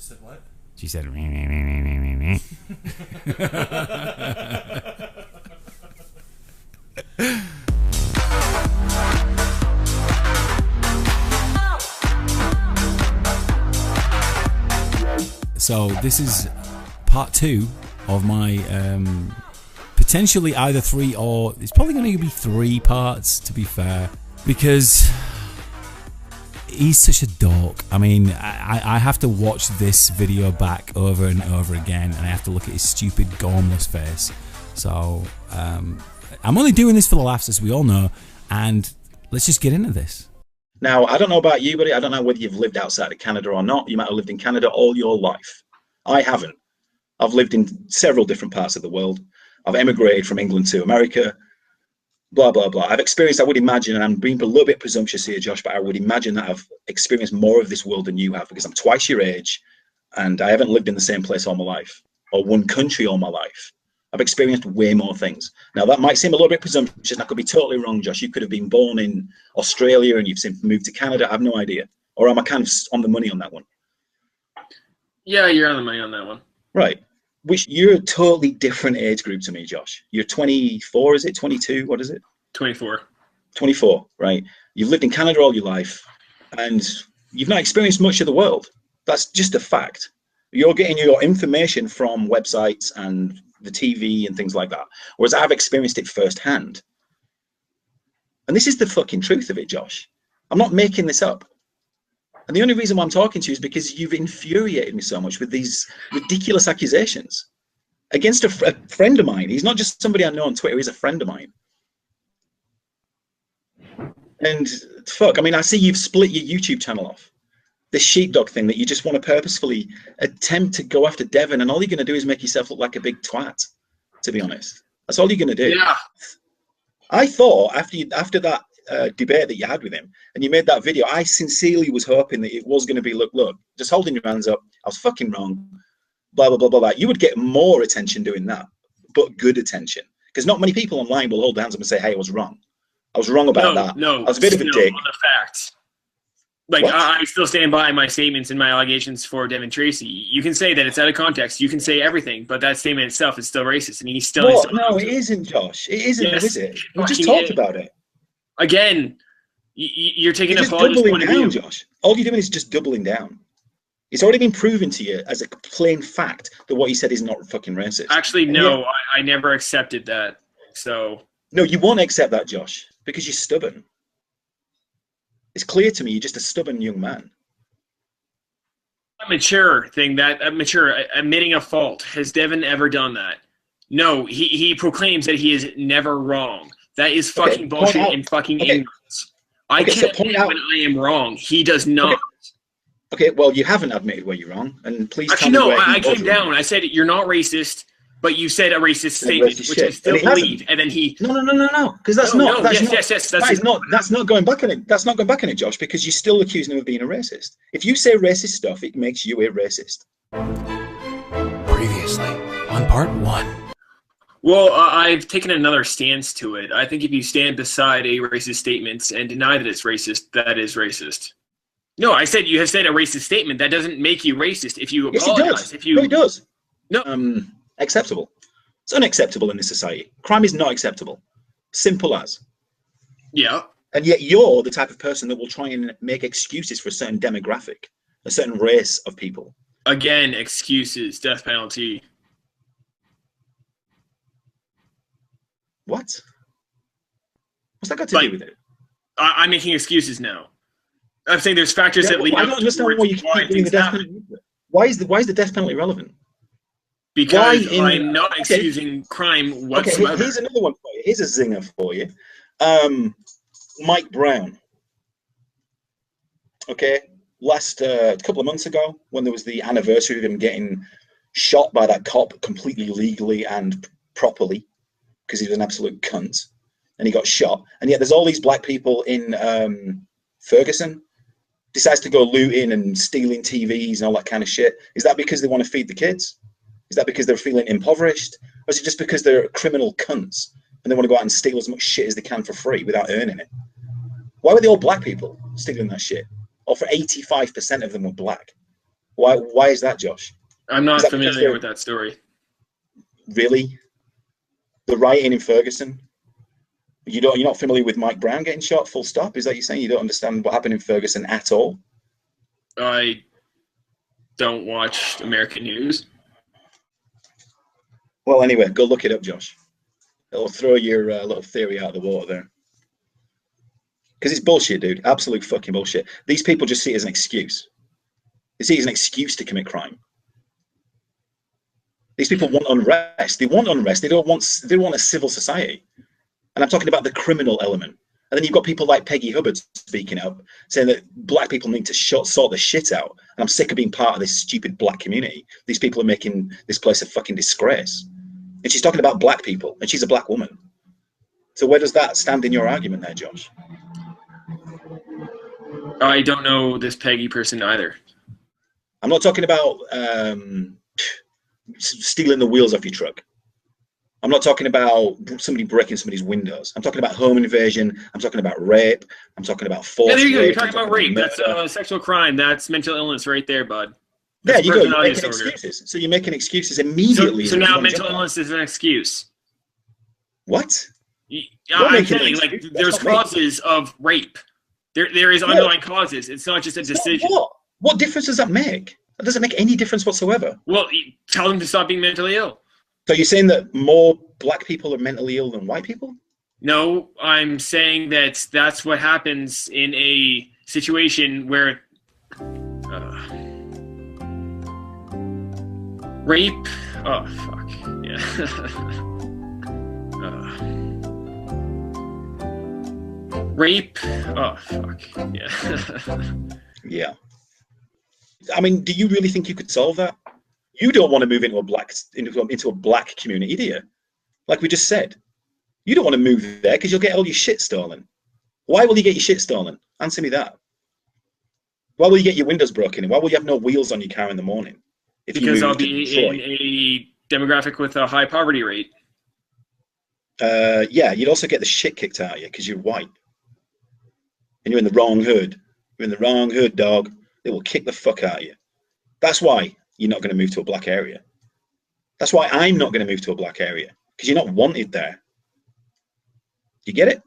said what? She said, meh, meh, meh, meh, meh, meh, meh. So this is part 2 of my potentially either 3 or it's probably going to be 3 parts, to be fair, because he's such a dork. I mean, I have to watch this video back over and over again, and I have to look at his stupid gormless face. So I'm only doing this for the laughs, as we all know, and let's just get into this. Now, I don't know about you, buddy. I don't know whether you've lived outside of Canada or not. You might have lived in Canada all your life. I haven't. I've lived in several different parts of the world. I've emigrated from England to America, blah, blah, blah. I've experienced, I would imagine, and I'm being a little bit presumptuous here, Josh, but I would imagine that I've experienced more of this world than you have, because I'm twice your age and I haven't lived in the same place all my life or one country all my life. I've experienced way more things. Now, that might seem a little bit presumptuous, and I could be totally wrong, Josh. You could have been born in Australia and you've since moved to Canada. I have no idea. Or am I kind of on the money on that one? Yeah, you're on the money on that one. Right. Which you're a totally different age group to me, Josh. You're 24, is it? 22? What is it? 24. 24, right. You've lived in Canada all your life and you've not experienced much of the world. That's just a fact. You're getting your information from websites and the TV and things like that, whereas I've experienced it firsthand. And this is the fucking truth of it, Josh. I'm not making this up. And the only reason why I'm talking to you is because you've infuriated me so much with these ridiculous accusations against a friend of mine. He's not just somebody I know on Twitter, he's a friend of mine. And fuck, I mean, I see you've split your YouTube channel off. This sheepdog thing that you just want to purposefully attempt to go after Devon, and all you're going to do is make yourself look like a big twat, to be honest. That's all you're going to do. Yeah. I thought after that debate that you had with him and you made that video, I sincerely was hoping that it was going to be, look, just holding your hands up. I was fucking wrong. Blah, blah, blah, blah, blah. You would get more attention doing that, but good attention. Because not many people online will hold their hands up and say, hey, I was wrong. I was wrong about that. No, I was a bit of a dick. On the facts. Like, I still stand by my statements and my allegations for Devin Tracy. You can say that it's out of context. You can say everything, but that statement itself is still racist. And he's still... No, it isn't, Josh. It isn't, yes, is it? We just talked about it. Again, you're taking a doubling down, Josh. All you're doing is just doubling down. It's already been proven to you as a plain fact that what he said is not fucking racist. Actually, no, I never accepted that. So... No, you won't accept that, Josh, because you're stubborn. It's clear to me you're just a stubborn young man. A mature thing, admitting a fault. Has Devin ever done that? No, he proclaims that he is never wrong. That is fucking bullshit and fucking ignorance. I can admit when I am wrong. He does not. Okay, well, you haven't admitted where you're wrong, and please actually tell me no. where I came down. I said you're not racist, but you said a racist statement, which I still believe. And then he no, because that's not. That's not going back on it. That's not going back on it, Josh, because you're still accusing him of being a racist. If you say racist stuff, it makes you a racist. Previously on part 1. Well, I've taken another stance to it. I think if you stand beside a racist statement and deny that it's racist, that is racist. No, I said you have said a racist statement. That doesn't make you racist. If you apologize, it does. No, acceptable. It's unacceptable in this society. Crime is not acceptable. Simple as. Yeah. And yet you're the type of person that will try and make excuses for a certain demographic, a certain race of people. Again, excuses, death penalty. What? What's that got to do with it? I'm making excuses now. I'm saying there's factors that lead up. I don't understand why you keep doing the death penalty. Why is the death penalty relevant? Because I'm not excusing crime whatsoever. Okay, here's another one for you. Here's a zinger for you. Mike Brown. Okay, last couple of months ago, when there was the anniversary of him getting shot by that cop completely legally and properly, because he was an absolute cunt, and he got shot. And yet there's all these black people in Ferguson decides to go looting and stealing TVs and all that kind of shit. Is that because they want to feed the kids? Is that because they're feeling impoverished? Or is it just because they're criminal cunts and they want to go out and steal as much shit as they can for free without earning it? Why were they all black people stealing that shit? Or for 85% of them were black? Why is that, Josh? I'm not familiar with that story. Really? The rioting in Ferguson? You're not familiar with Mike Brown getting shot, full stop? Is that you're saying? You don't understand what happened in Ferguson at all? I don't watch American news. Well, anyway, go look it up, Josh. It'll throw your little theory out of the water there. Because it's bullshit, dude. Absolute fucking bullshit. These people just see it as an excuse. They see it as an excuse to commit crime. These people want unrest. They want unrest. They don't want a civil society. And I'm talking about the criminal element. And then you've got people like Peggy Hubbard speaking up, saying that black people need to sort the shit out. And I'm sick of being part of this stupid black community. These people are making this place a fucking disgrace. And she's talking about black people, and she's a black woman. So where does that stand in your argument there, Josh? I don't know this Peggy person either. I'm not talking about stealing the wheels off your truck. I'm not talking about somebody breaking somebody's windows. I'm talking about home invasion. I'm talking about rape. I'm talking about forced rape. Yeah, there you go. You're talking about rape. That's a sexual crime. That's mental illness right there, bud. That's you go. You're making excuses. So you're making excuses immediately. So now mental illness is an excuse. What? I'm saying, like, there's causes of rape. There is underlying causes. It's not just a decision. What difference does that make? That doesn't make any difference whatsoever. Well, tell them to stop being mentally ill. So you're saying that more black people are mentally ill than white people? No, I'm saying that that's what happens in a situation where rape. Oh, fuck. Yeah. Rape. Oh, fuck. Yeah. Yeah. I mean, do you really think you could solve that? You don't want to move into a black community, do you? Like we just said. You don't want to move there because you'll get all your shit stolen. Why will you get your shit stolen? Answer me that. Why will you get your windows broken in? Why will you have no wheels on your car in the morning? Because I'll be in a demographic with a high poverty rate. Yeah, you'd also get the shit kicked out of you because you're white. And you're in the wrong hood. You're in the wrong hood, dog. They will kick the fuck out of you. That's why you're not going to move to a black area. That's why I'm not going to move to a black area. Because you're not wanted there. You get it?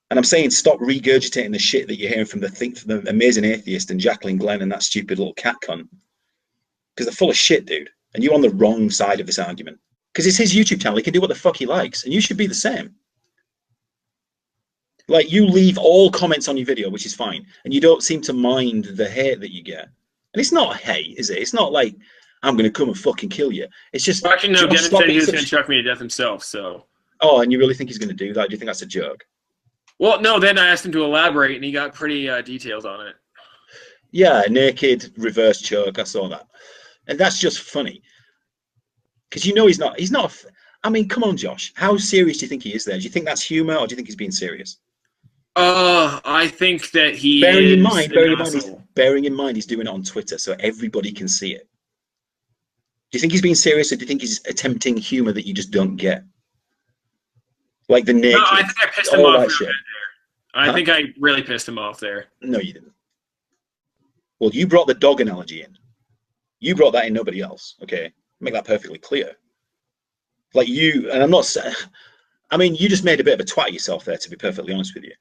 And I'm saying stop regurgitating the shit that you're hearing from the amazing atheist and Jacqueline Glenn and that stupid little cat cunt. Because they're full of shit, dude. And you're on the wrong side of this argument. Because it's his YouTube channel. He can do what the fuck he likes. And you should be the same. Like, you leave all comments on your video, which is fine. And you don't seem to mind the hate that you get. And it's not hate, is it? It's not like, I'm going to come and fucking kill you. It's just... Well, actually, no, Devin said he was going to chuck me to death himself, so... Oh, and you really think he's going to do that? Do you think that's a joke? Well, no, then I asked him to elaborate, and he got pretty detailed on it. Yeah, naked, reverse choke, I saw that. And that's just funny. Because you know he's not... I mean, come on, Josh. How serious do you think he is there? Do you think that's humor, or do you think he's being serious? I think that he bearing in mind he's doing it on Twitter, so everybody can see it. Do you think he's being serious, or do you think he's attempting humor that you just don't get? Like the naked. No, I think I pissed him off there. I think I really pissed him off there. No, you didn't. Well, you brought the dog analogy in. You brought that in, nobody else. Okay, make that perfectly clear. Like you, and I'm not saying. I mean, you just made a bit of a twat yourself there, to be perfectly honest with you.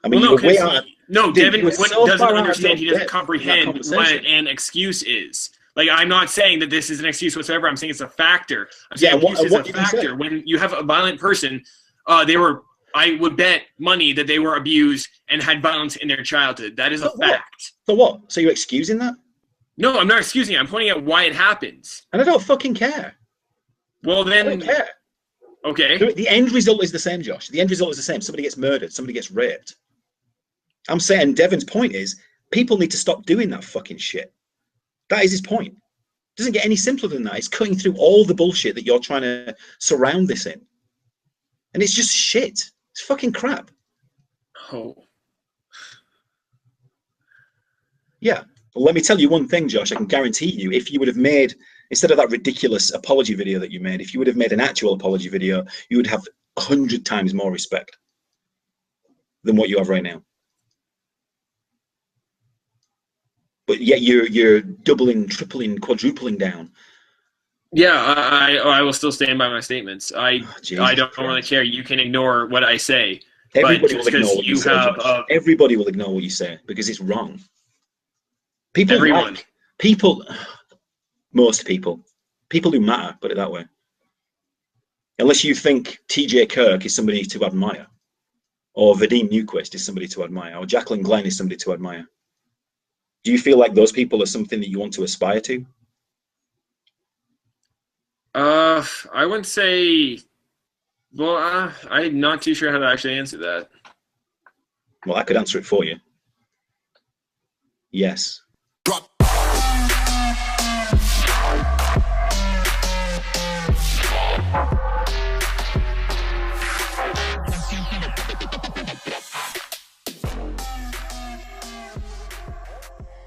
I mean, well, Devin doesn't understand. He doesn't comprehend what an excuse is. Like, I'm not saying that this is an excuse whatsoever. I'm saying it's a factor. I'm saying abuse is a factor. When you have a violent person, I would bet money that they were abused and had violence in their childhood. That is a fact. So what? So you're excusing that? No, I'm not excusing it. I'm pointing out why it happens. And I don't fucking care. Well, then... I don't care. Okay. The end result is the same, Josh. The end result is the same. Somebody gets murdered. Somebody gets raped. I'm saying Devin's point is people need to stop doing that fucking shit. That is his point. It doesn't get any simpler than that. It's cutting through all the bullshit that you're trying to surround this in. And it's just shit. It's fucking crap. Oh. Yeah. Well, let me tell you one thing, Josh. I can guarantee you, if you would have made, instead of that ridiculous apology video that you made, if you would have made an actual apology video, you would have 100 times more respect than what you have right now. but yet you're doubling, tripling, quadrupling down. Yeah, I will still stand by my statements. I don't Christ. really care. You can ignore what I say. Everybody but will ignore what you say. Everybody will ignore what you say because it's wrong. Most people who matter, put it that way. Unless you think TJ Kirk is somebody to admire, or Vadim Newquist is somebody to admire, or Jacqueline Glenn is somebody to admire. Do you feel like those people are something that you want to aspire to? I wouldn't say. Well, I'm not too sure how to actually answer that. Well, I could answer it for you. Yes.